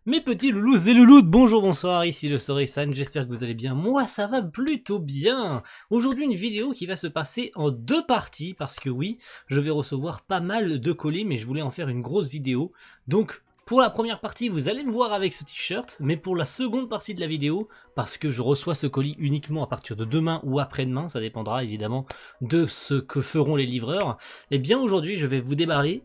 Mes petits loulous et louloutes, bonjour, bonsoir, ici le Soresan, j'espère que vous allez bien. Moi ça va plutôt bien. Aujourd'hui une vidéo qui va se passer en deux parties, parce que oui, je vais recevoir pas mal de colis, mais je voulais en faire une grosse vidéo. Donc pour la première partie, vous allez me voir avec ce t-shirt, mais pour la seconde partie de la vidéo, parce que je reçois ce colis uniquement à partir de demain ou après-demain, ça dépendra évidemment de ce que feront les livreurs, et bien aujourd'hui je vais vous débarrer,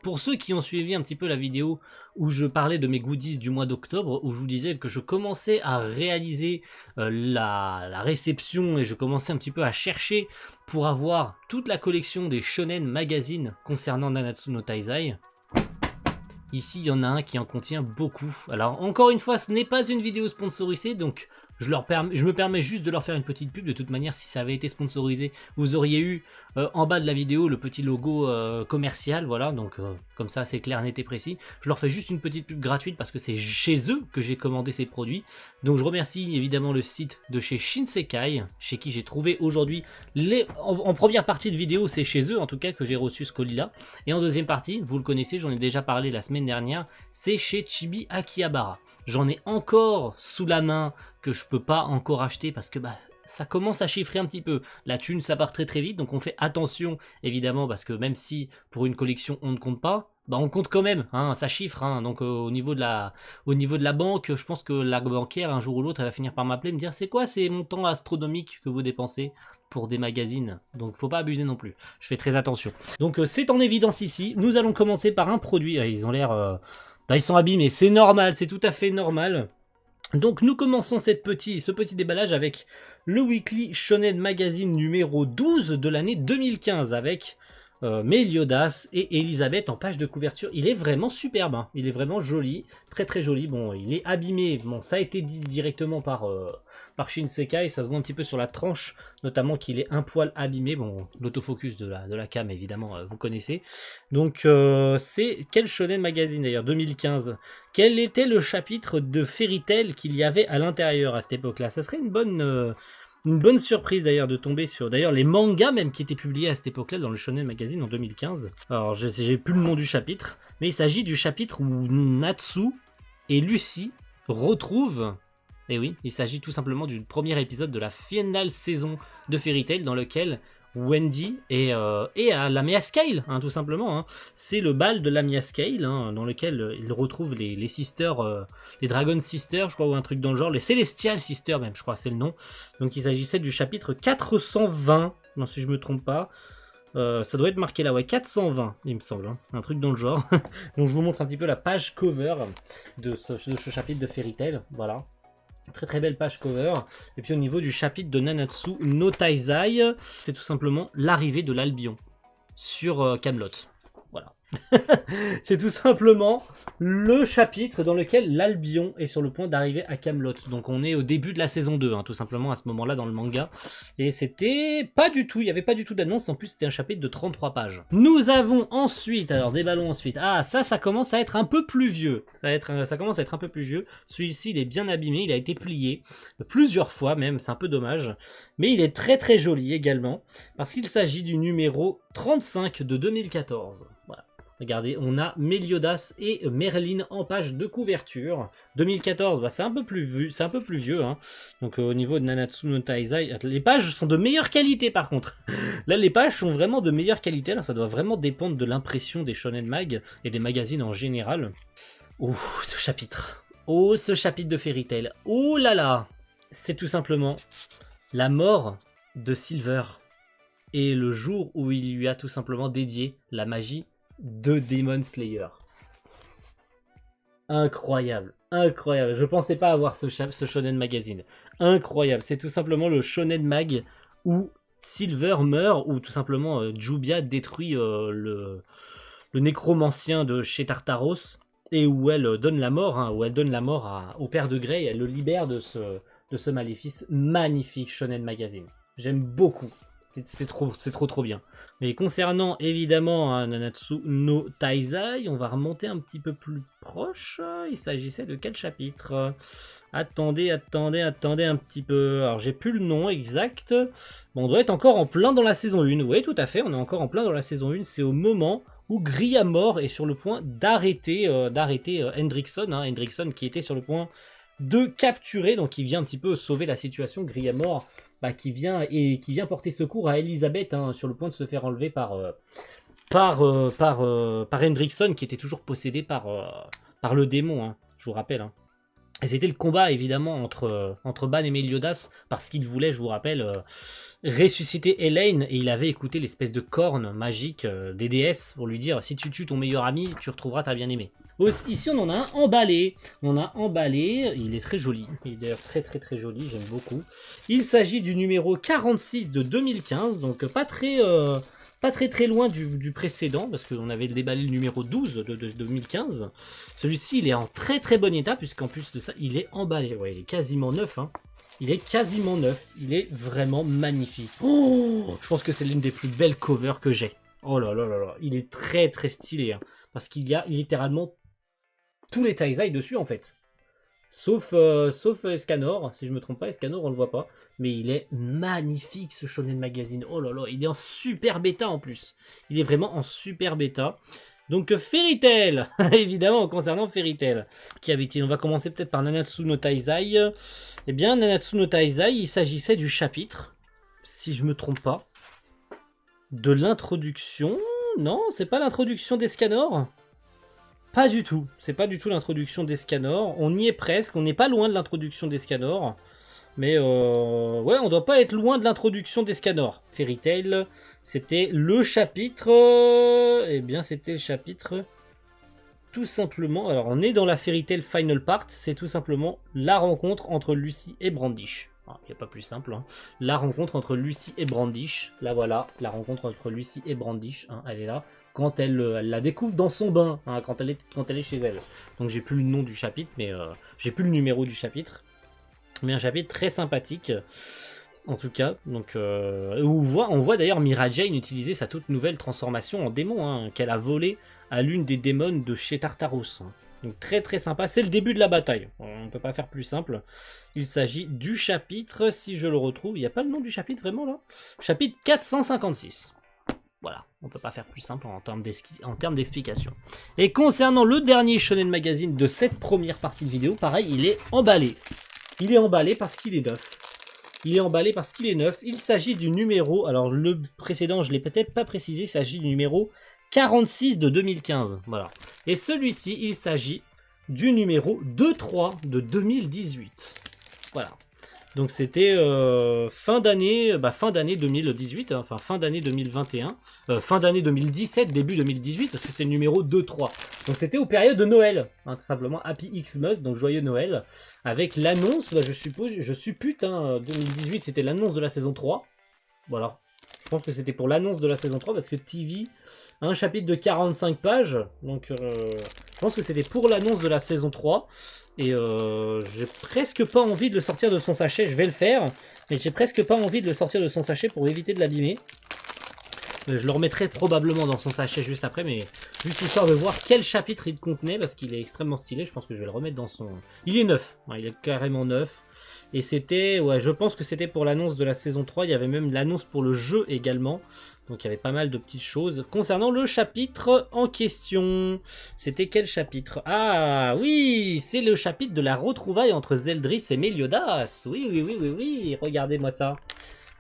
pour ceux qui ont suivi un petit peu la vidéo où je parlais de mes goodies du mois d'octobre, où je vous disais que je commençais à réaliser la réception et je commençais un petit peu à chercher pour avoir toute la collection des Shonen Magazine concernant Nanatsu no Taizai. Ici, il y en a un qui en contient beaucoup. Alors, encore une fois, ce n'est pas une vidéo sponsorisée, donc je me permets juste de leur faire une petite pub. De toute manière, si ça avait été sponsorisé, vous auriez eu en bas de la vidéo le petit logo commercial, voilà, donc comme ça, c'est clair, net et précis. Je leur fais juste une petite pub gratuite parce que c'est chez eux que j'ai commandé ces produits. Donc je remercie évidemment le site de chez Shinsekai, chez qui j'ai trouvé aujourd'hui en première partie de vidéo, c'est chez eux en tout cas que j'ai reçu ce colis-là. Et en deuxième partie, vous le connaissez, j'en ai déjà parlé la semaine dernière, c'est chez Chibi Akihabara. J'en ai encore sous la main que je peux pas encore acheter parce que ça commence à chiffrer un petit peu. La thune, ça part très très vite, donc on fait attention évidemment parce que même si pour une collection on ne compte pas, on compte quand même, hein, ça chiffre, hein, donc au niveau de la banque, je pense que la banquière un jour ou l'autre elle va finir par m'appeler, me dire c'est quoi ces montants astronomiques que vous dépensez pour des magazines, donc faut pas abuser non plus, je fais très attention. Donc c'est en évidence ici, nous allons commencer par un produit, ils ont l'air, ils sont abîmés, c'est normal, c'est tout à fait normal. Donc nous commençons ce petit déballage avec le Weekly Shonen Magazine numéro 12 de l'année 2015 avec Meliodas et Elisabeth en page de couverture. Il est vraiment superbe, hein. Il est vraiment joli, très très joli. Bon, il est abîmé, bon ça a été dit directement par Shinsekai, ça se voit un petit peu sur la tranche, notamment qu'il est un poil abîmé. Bon, l'autofocus de la cam évidemment, vous connaissez. Donc c'est quel Shonen Magazine d'ailleurs, 2015. Quel était le chapitre de Fairy Tail qu'il y avait à l'intérieur à cette époque-là? Ça serait une bonne surprise d'ailleurs de tomber sur d'ailleurs les mangas même qui étaient publiés à cette époque-là dans le Shonen Magazine en 2015. Alors j'ai plus le nom du chapitre, mais il s'agit du chapitre où Natsu et Lucy retrouvent... Et oui, il s'agit tout simplement du premier épisode de la finale saison de Fairy Tail dans lequel Wendy est à Lamia Scale, hein, tout simplement. Hein. C'est le bal de Lamia Scale, hein, dans lequel il retrouve les sisters, les Dragon Sisters, je crois, ou un truc dans le genre, les Celestial Sisters même, je crois, c'est le nom. Donc il s'agissait du chapitre 420, non, si je me trompe pas. Ça doit être marqué là, ouais, 420, il me semble, hein, un truc dans le genre. Donc je vous montre un petit peu la page cover de ce chapitre de Fairy Tail, voilà. Très très belle page cover. Et puis au niveau du chapitre de Nanatsu no Taizai, c'est tout simplement l'arrivée de l'Albion sur Camelot. Voilà. C'est tout simplement le chapitre dans lequel l'Albion est sur le point d'arriver à Camelot. Donc on est au début de la saison 2, hein, tout simplement à ce moment-là dans le manga. Et c'était pas du tout, il n'y avait pas du tout d'annonce, en plus c'était un chapitre de 33 pages. Nous avons ensuite, alors déballons ensuite, ça commence à être un peu plus vieux. Ça commence à être un peu plus vieux. Celui-ci il est bien abîmé, il a été plié plusieurs fois même, c'est un peu dommage. Mais il est très très joli également, parce qu'il s'agit du numéro 35 de 2014. Voilà. Regardez, on a Meliodas et Merlin en page de couverture. 2014, c'est un peu plus vieux. Hein. Donc au niveau de Nanatsu no Taizai, les pages sont de meilleure qualité par contre. Là, les pages sont vraiment de meilleure qualité. Alors ça doit vraiment dépendre de l'impression des Shonen Mag et des magazines en général. Oh, ce chapitre. Oh, ce chapitre de Fairy Tail. Oh là là. C'est tout simplement la mort de Silver. Et le jour où il lui a tout simplement dédié la magie de Demon Slayer. Incroyable, incroyable. Je pensais pas avoir ce Shonen Magazine. Incroyable, c'est tout simplement le Shonen Mag où Silver meurt, ou tout simplement Jubia détruit le nécromancien de chez Tartaros, et où elle donne la mort, hein, au père de Grey, elle le libère de ce maléfice. Magnifique Shonen Magazine. J'aime beaucoup. C'est trop bien. Mais concernant évidemment Nanatsu no Taizai, on va remonter un petit peu plus proche. Il s'agissait de quel chapitre? Attendez un petit peu. Alors j'ai plus le nom exact. Bon, on doit être encore en plein dans la saison 1. Oui, tout à fait, on est encore en plein dans la saison 1. C'est au moment où Gryamore est sur le point d'arrêter Hendrickson, hein, Hendrickson qui était sur le point de capturer, donc il vient un petit peu sauver la situation. Gryamore qui vient porter secours à Elisabeth, hein, sur le point de se faire enlever par Hendrickson, qui était toujours possédé par le démon, hein, je vous rappelle. Hein. Et c'était le combat évidemment entre Ban et Meliodas, parce qu'il voulait, je vous rappelle, ressusciter Elaine, et il avait écouté l'espèce de corne magique des déesses pour lui dire: si tu tues ton meilleur ami, tu retrouveras ta bien-aimée. Ici on en a un emballé, il est très joli, il est d'ailleurs très joli, j'aime beaucoup. Il s'agit du numéro 46 de 2015, donc pas très loin du précédent, parce qu'on avait déballé le numéro 12 de 2015. Celui-ci, il est en très bon état, puisqu'en plus de ça, il est emballé. Ouais, il est quasiment neuf, hein. Il est quasiment neuf. Il est vraiment magnifique. Oh, je pense que c'est l'une des plus belles covers que j'ai. Oh là là là là. Il est très stylé, hein, parce qu'il y a littéralement tous les Taizai dessus, en fait. Sauf Escanor, si je me trompe pas, Escanor on le voit pas, mais il est magnifique ce Shonen Magazine. Oh là là, il est en super bêta en plus. Il est vraiment en super bêta. Donc Fairy Tail, évidemment concernant Fairy Tail, on va commencer peut-être par Nanatsu no Taizai. Eh bien Nanatsu no Taizai, il s'agissait du chapitre, si je me trompe pas, de l'introduction. Non, c'est pas l'introduction d'Escanor. Pas du tout, c'est pas du tout l'introduction d'Escanor, on y est presque, on n'est pas loin de l'introduction d'Escanor, mais ouais, on doit pas être loin de l'introduction d'Escanor. Fairy Tail, c'était le chapitre, eh bien c'était le chapitre, tout simplement, alors on est dans la Fairy Tail Final Part, c'est tout simplement la rencontre entre Lucy et Brandish. Il n'y a pas plus simple, hein. La rencontre entre Lucy et Brandish, là voilà, la rencontre entre Lucy et Brandish, hein, elle est là. Quand elle la découvre dans son bain, hein, quand elle est chez elle. Donc j'ai plus le nom du chapitre, mais j'ai plus le numéro du chapitre. Mais un chapitre très sympathique, en tout cas. Donc où on voit d'ailleurs Mira Jane utiliser sa toute nouvelle transformation en démon, hein, qu'elle a volée à l'une des démons de chez Tartaros. Hein. Donc très sympa, c'est le début de la bataille. On ne peut pas faire plus simple. Il s'agit du chapitre, si je le retrouve, il n'y a pas le nom du chapitre vraiment là. Chapitre 456. Voilà, on peut pas faire plus simple en termes d'explication. Et concernant le dernier Shonen Magazine de cette première partie de vidéo, pareil, il est emballé. Il est emballé parce qu'il est neuf. Il est emballé parce qu'il est neuf. Il s'agit du numéro, alors le précédent, je l'ai peut-être pas précisé, il s'agit du numéro 46 de 2015. Voilà. Et celui-ci, il s'agit du numéro 2-3 de 2018. Voilà. Donc c'était fin d'année 2018, hein, enfin fin d'année 2021, fin d'année 2017, début 2018, parce que c'est le numéro 2-3. Donc c'était aux périodes de Noël, hein, tout simplement, Happy Xmas, donc joyeux Noël, avec l'annonce, je suppute, hein, 2018 c'était l'annonce de la saison 3, voilà. Je pense que c'était pour l'annonce de la saison 3, parce que TV a un chapitre de 45 pages, donc je pense que c'était pour l'annonce de la saison 3, et j'ai presque pas envie de le sortir de son sachet, je vais le faire, mais j'ai presque pas envie de le sortir de son sachet pour éviter de l'abîmer. Je le remettrai probablement dans son sachet juste après, mais juste histoire de voir quel chapitre il contenait, parce qu'il est extrêmement stylé, je pense que je vais le remettre dans son... Il est neuf, hein, il est carrément neuf. Et c'était, ouais, je pense que c'était pour l'annonce de la saison 3, il y avait même l'annonce pour le jeu également. Donc il y avait pas mal de petites choses. Concernant le chapitre en question, c'était quel chapitre? Ah oui, c'est le chapitre de la retrouvaille entre Zeldris et Meliodas. Oui, regardez-moi ça.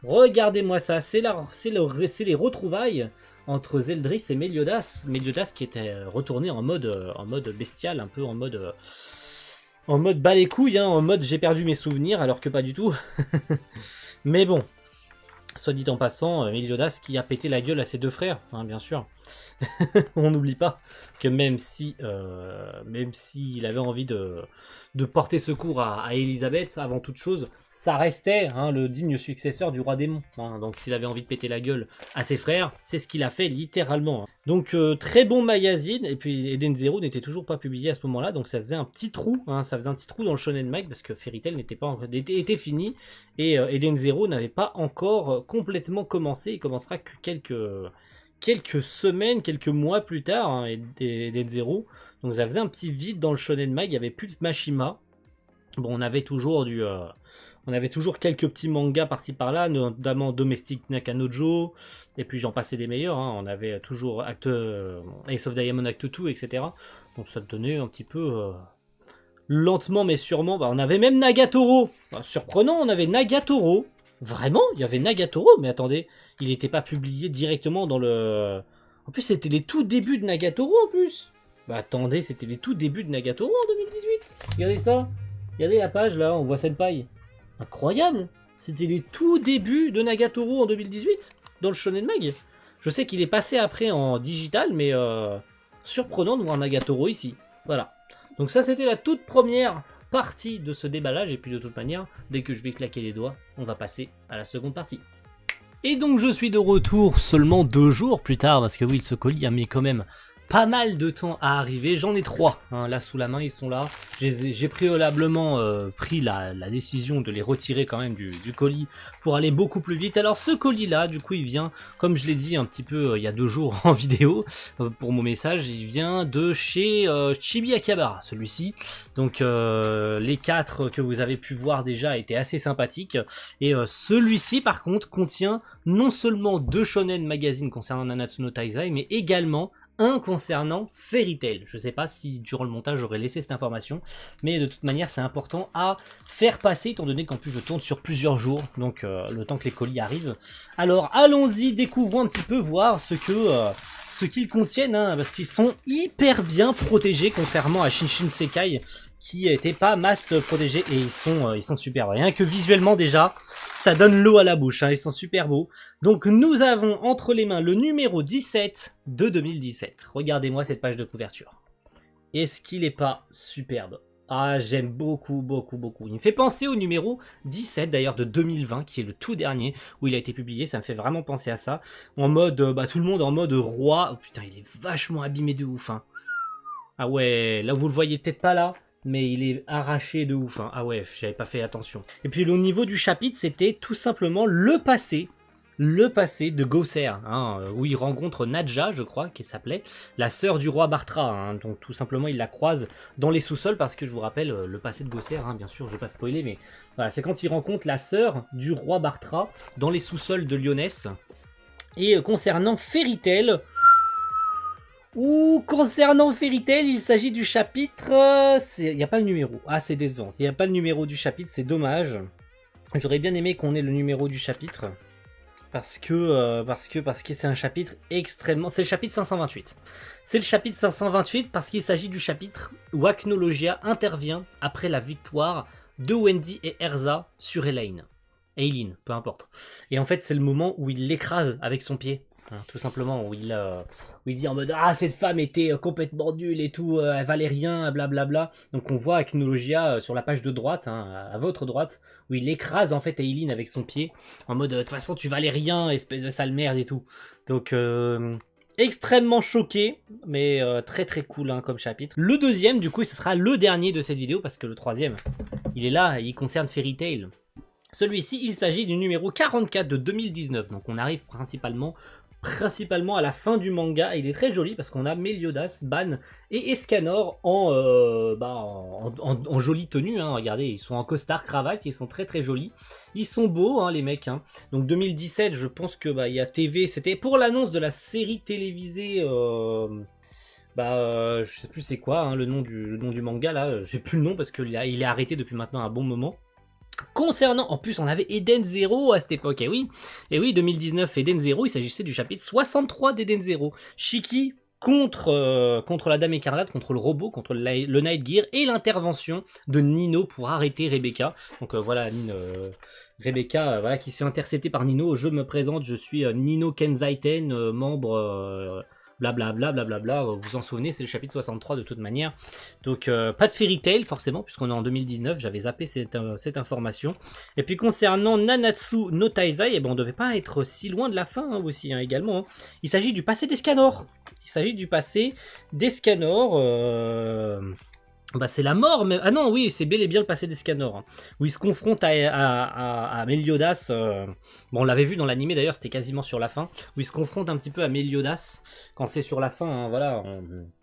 Regardez-moi ça, c'est les retrouvailles entre Zeldris et Meliodas. Meliodas qui était retourné en mode bestial, un peu en mode bas les couilles, hein, en mode j'ai perdu mes souvenirs, alors que pas du tout. Mais bon, soit dit en passant, Meliodas qui a pété la gueule à ses deux frères, hein, bien sûr. On n'oublie pas que même si il avait envie de porter secours à Elisabeth, avant toute chose, ça restait, hein, le digne successeur du roi démon. Hein, donc s'il avait envie de péter la gueule à ses frères, c'est ce qu'il a fait littéralement. Hein. Donc très bon magazine, et puis Eden Zero n'était toujours pas publié à ce moment-là, donc ça faisait un petit trou, hein, dans le Shonen Mag, parce que Fairy Tail était fini, et Eden Zero n'avait pas encore complètement commencé, il commencera que quelques semaines, quelques mois plus tard, hein, Eden Zero. Donc ça faisait un petit vide dans le Shonen Mag, il n'y avait plus de Mashima. Bon, on avait toujours On avait toujours quelques petits mangas par-ci par-là, notamment Domestic Nakanojo, et puis j'en passais des meilleurs, hein. On avait toujours Ace of Diamond Act 2, etc. Donc ça donnait un petit peu... lentement mais sûrement, bah, on avait même Nagatoro. Bah, surprenant, on avait Nagatoro. Vraiment, il y avait Nagatoro, mais attendez, il n'était pas publié directement dans le... En plus, c'était les tout débuts de Nagatoro en plus. Bah attendez, c'était les tout débuts de Nagatoro en 2018. Regardez ça. Regardez la page là, on voit Senpai. Incroyable. C'était les tout débuts de Nagatoro en 2018 dans le Shonen Mag. Je sais qu'il est passé après en digital, mais surprenant de voir Nagatoro ici. Voilà. Donc ça, c'était la toute première partie de ce déballage. Et puis de toute manière, dès que je vais claquer les doigts, on va passer à la seconde partie. Et donc je suis de retour seulement 2 jours plus tard, parce que oui, ce colis a mis quand même pas mal de temps à arriver. J'en ai 3, hein, là sous la main, ils sont là. J'ai préalablement pris la décision de les retirer quand même du colis pour aller beaucoup plus vite. Alors ce colis là, du coup il vient, comme je l'ai dit un petit peu il y a 2 jours en vidéo, pour mon message, il vient de chez Chibi Akihabara, celui-ci. Donc les 4 que vous avez pu voir déjà étaient assez sympathiques. Et celui-ci par contre contient non seulement 2 shonen magazines concernant Nanatsu no Taizai, mais également un concernant Fairy Tail. Je sais pas si durant le montage j'aurais laissé cette information, mais de toute manière c'est important à faire passer, étant donné qu'en plus je tourne sur plusieurs jours, donc le temps que les colis arrivent. Alors allons-y, découvrons un petit peu, voir ce qu'ils contiennent, hein, parce qu'ils sont hyper bien protégés, contrairement à Shinshin Sekai, qui était pas masse protégés, et ils sont super. Rien que visuellement déjà, ça donne l'eau à la bouche, hein, ils sont super beaux. Donc nous avons entre les mains le numéro 17 de 2017. Regardez-moi cette page de couverture. Est-ce qu'il est pas superbe? Ah, j'aime beaucoup, beaucoup, beaucoup. Il me fait penser au numéro 17 d'ailleurs de 2020, qui est le tout dernier où il a été publié. Ça me fait vraiment penser à ça. En mode, tout le monde en mode roi. Oh, putain, il est vachement abîmé de ouf, hein. Ah ouais, là vous le voyez peut-être pas là, mais il est arraché de ouf, hein. Ah ouais, j'avais pas fait attention. Et puis au niveau du chapitre, c'était tout simplement le passé de Gosser, hein, où il rencontre Nadja, je crois, qui s'appelait, la sœur du roi Bartra, hein. Donc tout simplement il la croise dans les sous-sols, parce que je vous rappelle le passé de Gosser, hein, bien sûr, je vais pas spoiler, mais voilà, c'est quand il rencontre la sœur du roi Bartra dans les sous-sols de Lyonesse. Et concernant Fairy Tail, il s'agit du chapitre... Il n'y a pas le numéro. Ah, c'est décevant. Il n'y a pas le numéro du chapitre, c'est dommage. J'aurais bien aimé qu'on ait le numéro du chapitre. Parce que c'est un chapitre extrêmement... C'est le chapitre 528. C'est le chapitre 528 parce qu'il s'agit du chapitre où Acnologia intervient après la victoire de Wendy et Erza sur Elaine. Aileen, peu importe. Et en fait, c'est le moment où il l'écrase avec son pied. Hein, tout simplement, où il dit en mode « Ah, cette femme était complètement nulle et tout, elle valait rien, blablabla. » Donc on voit Acnologia sur la page de droite, hein, à votre droite, où il écrase en fait Aileen avec son pied, en mode « De toute façon, tu valais rien, espèce de sale merde et tout. » Donc extrêmement choqué, mais très très cool, hein, comme chapitre. Le deuxième, du coup, ce sera le dernier de cette vidéo, parce que le troisième, il est là, il concerne Fairy Tail. Celui-ci, il s'agit du numéro 44 de 2019, donc on arrive principalement à la fin du manga. Il est très joli parce qu'on a Meliodas, Ban et Escanor en jolie tenue, hein. Regardez, ils sont en costard, cravate, ils sont très très jolis. Ils sont beaux, hein, les mecs, hein. Donc 2017, je pense que il y a TV, c'était pour l'annonce de la série télévisée... je sais plus c'est quoi, hein, le nom du manga là, j'ai plus le nom parce qu'il est arrêté depuis maintenant un bon moment. Concernant, en plus on avait Eden Zero à cette époque, et oui 2019 Eden Zero, il s'agissait du chapitre 63 d'Eden Zero. Shiki contre la Dame Écarlate, contre le robot, contre le Night Gear, et l'intervention de Nino pour arrêter Rebecca. Donc voilà, Rebecca voilà, qui se fait intercepter par Nino. Je me présente, je suis Nino Kenzaiten, membre... blablabla, vous vous en souvenez, c'est le chapitre 63 de toute manière. Donc pas de Fairy Tail forcément, puisqu'on est en 2019, j'avais zappé cette information. Et puis concernant Nanatsu no Taizai, eh ben, on devait pas être si loin de la fin, hein, aussi, hein, également. Hein. Il s'agit du passé d'Escanor. Bah c'est la mort, mais... Ah non, oui, c'est bel et bien le passé d'Escanor, hein, où il se confronte à Meliodas. Bon, on l'avait vu dans l'animé d'ailleurs, c'était quasiment sur la fin, où il se confronte un petit peu à Meliodas, quand c'est sur la fin, hein, voilà.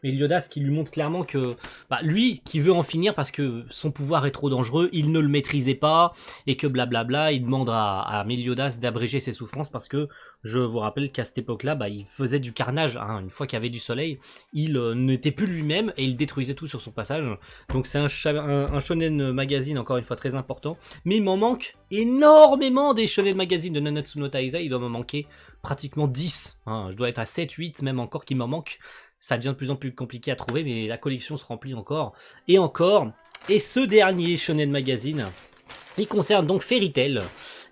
Meliodas qui lui montre clairement que bah, lui, qui veut en finir parce que son pouvoir est trop dangereux, il ne le maîtrisait pas, et que blablabla, il demande à Meliodas d'abréger ses souffrances parce que, je vous rappelle qu'à cette époque-là, bah, il faisait du carnage, hein, une fois qu'il y avait du soleil, il n'était plus lui-même et il détruisait tout sur son passage. Donc c'est un shonen magazine encore une fois très important, mais il m'en manque énormément des shonen magazines de Nanatsu no Taizai, il doit m'en manquer pratiquement 10, hein. Je dois être à 7, 8 même encore qui m'en manque, ça devient de plus en plus compliqué à trouver, mais la collection se remplit encore, et ce dernier shonen magazine, il concerne donc Fairy Tail.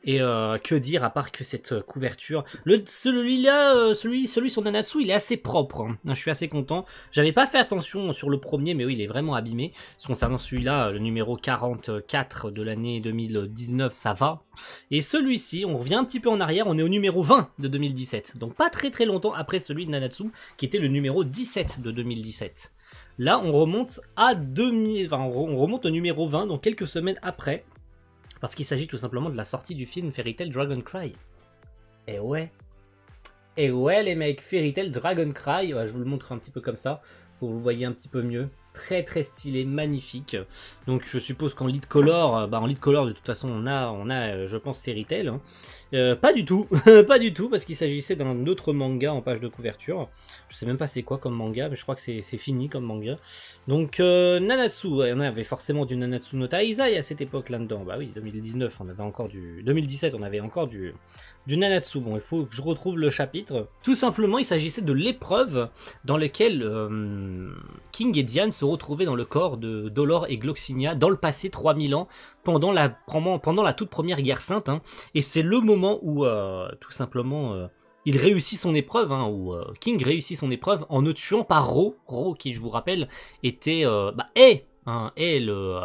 Et que dire à part que cette couverture, celui-là, celui sur Nanatsu, il est assez propre, hein. Je suis assez content. J'avais pas fait attention sur le premier, mais oui, il est vraiment abîmé. Concernant celui-là, le numéro 44 de l'année 2019, ça va. Et celui-ci, on revient un petit peu en arrière, on est au numéro 20 de 2017. Donc pas très très longtemps après celui de Nanatsu, qui était le numéro 17 de 2017. Là, on remonte à 2000, enfin, on remonte au numéro 20, donc quelques semaines après. Parce qu'il s'agit tout simplement de la sortie du film Fairy Tail Dragon Cry. Et ouais. Et ouais les mecs, Fairy Tail Dragon Cry, ouais, je vous le montre un petit peu comme ça, pour que vous voyez un petit peu mieux. Très très stylé, magnifique. Donc je suppose qu'en lead color, en lead color de toute façon on a je pense Fairy Tail. Hein. Pas du tout, pas du tout, parce qu'il s'agissait d'un autre manga en page de couverture. Je sais même pas c'est quoi comme manga, mais je crois que c'est fini comme manga. Donc Nanatsu, on avait forcément du Nanatsu no Taizai à cette époque là-dedans. Bah oui, 2019 on avait encore du... 2017 on avait encore du Nanatsu. Bon, il faut que je retrouve le chapitre. Tout simplement, il s'agissait de l'épreuve dans laquelle King et Diane se retrouvaient dans le corps de Dolor et Gloxinia dans le passé 3000 ans, pendant la toute première guerre sainte. Hein. Et c'est le moment où, tout simplement, il réussit son épreuve, hein, où King réussit son épreuve en ne tuant pas Ro. Ro, qui, je vous rappelle, était, est le...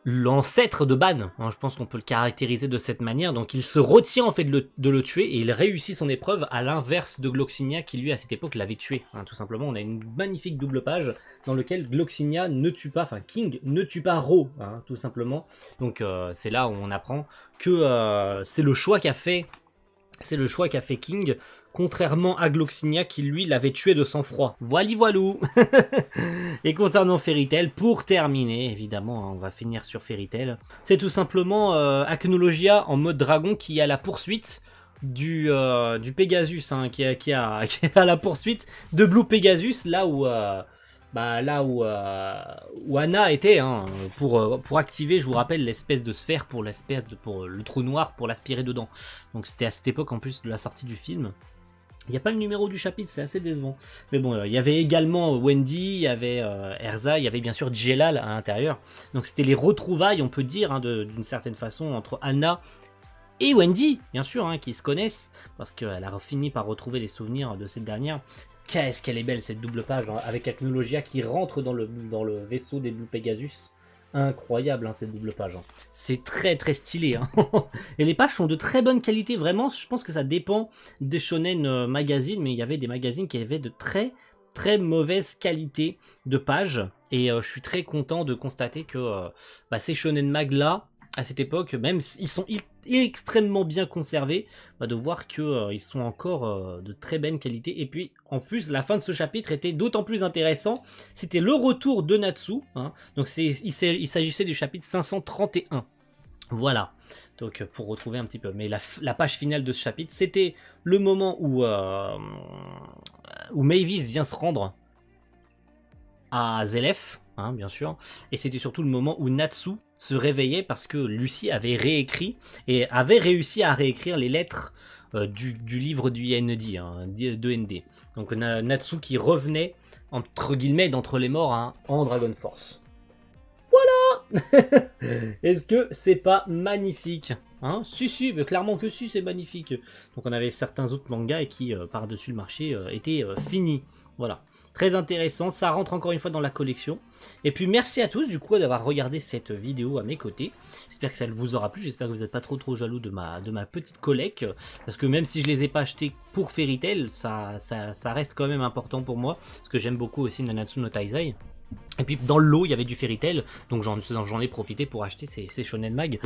l'ancêtre de Ban, hein, je pense qu'on peut le caractériser de cette manière, donc il se retient en fait de le tuer et il réussit son épreuve à l'inverse de Gloxinia qui lui à cette époque l'avait tué, hein, tout simplement. On a une magnifique double page dans laquelle Gloxinia ne tue pas, enfin King ne tue pas Ro, hein, tout simplement. Donc c'est là où on apprend que c'est le choix qu'a fait King, contrairement à Gloxinia qui lui l'avait tué de sang-froid. Voilou. Et concernant Fairy Tail, pour terminer, évidemment, on va finir sur Fairy Tail, c'est tout simplement Acnologia en mode dragon qui est à la poursuite du Pegasus, hein, qui est à la poursuite de Blue Pegasus, là où Anna était, hein, pour activer, je vous rappelle, l'espèce de sphère pour le trou noir pour l'aspirer dedans. Donc c'était à cette époque en plus de la sortie du film. Il n'y a pas le numéro du chapitre, c'est assez décevant. Mais bon, il y avait également Wendy, il y avait Erza, il y avait bien sûr Jelal à l'intérieur. Donc c'était les retrouvailles, on peut dire, hein, d'une certaine façon, entre Anna et Wendy, bien sûr, hein, qui se connaissent, parce qu'elle a fini par retrouver les souvenirs de cette dernière. Qu'est-ce qu'elle est belle cette double page, hein, avec Acnologia qui rentre dans le vaisseau des Blue Pegasus. Incroyable, hein, cette double page. Hein. C'est très très stylé. Hein. Et les pages sont de très bonne qualité. Vraiment, je pense que ça dépend des shonen magazines, mais il y avait des magazines qui avaient de très très mauvaise qualité de pages. Et je suis très content de constater que ces shonen mag là, à cette époque, même s'ils sont extrêmement bien conservés, de voir qu'ils sont encore de très bonne qualité. Et puis, en plus, la fin de ce chapitre était d'autant plus intéressant. C'était le retour de Natsu. Hein. Donc, il s'agissait du chapitre 531. Voilà. Donc, pour retrouver un petit peu. Mais la page finale de ce chapitre, c'était le moment où Mavis vient se rendre à Zelef. Hein, bien sûr, et c'était surtout le moment où Natsu se réveillait parce que Lucy avait réécrit et avait réussi à réécrire les lettres du livre du ND, hein, de ND. Donc Natsu qui revenait entre guillemets d'entre les morts, hein, en Dragon Force. Voilà. Est-ce que c'est pas magnifique, hein? Si, mais clairement que si, c'est magnifique. Donc on avait certains autres mangas qui par-dessus le marché étaient finis. Voilà. Très intéressant, ça rentre encore une fois dans la collection. Et puis merci à tous du coup d'avoir regardé cette vidéo à mes côtés. J'espère que ça vous aura plu, j'espère que vous n'êtes pas trop jaloux de ma petite collecte. Parce que même si je les ai pas achetés pour Fairy Tail, ça reste quand même important pour moi. Parce que j'aime beaucoup aussi Nanatsu no Taizai. Et puis dans le lot il y avait du Fairy Tail, donc j'en ai profité pour acheter ces Shonen Mag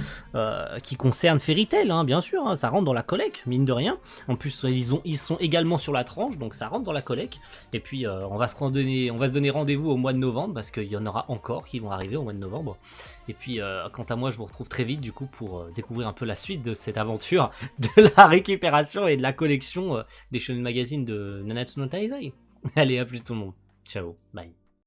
qui concernent Fairy Tail, hein, bien sûr, hein, ça rentre dans la collecte, mine de rien. En plus ils sont également sur la tranche, donc ça rentre dans la collecte. Et puis on va se donner rendez-vous au mois de novembre, parce qu'il y en aura encore qui vont arriver au mois de novembre. Et puis quant à moi je vous retrouve très vite du coup pour découvrir un peu la suite de cette aventure de la récupération et de la collection des Shonen Magazine de Nanatsu no Taizai. Allez, à plus tout le monde, ciao, bye.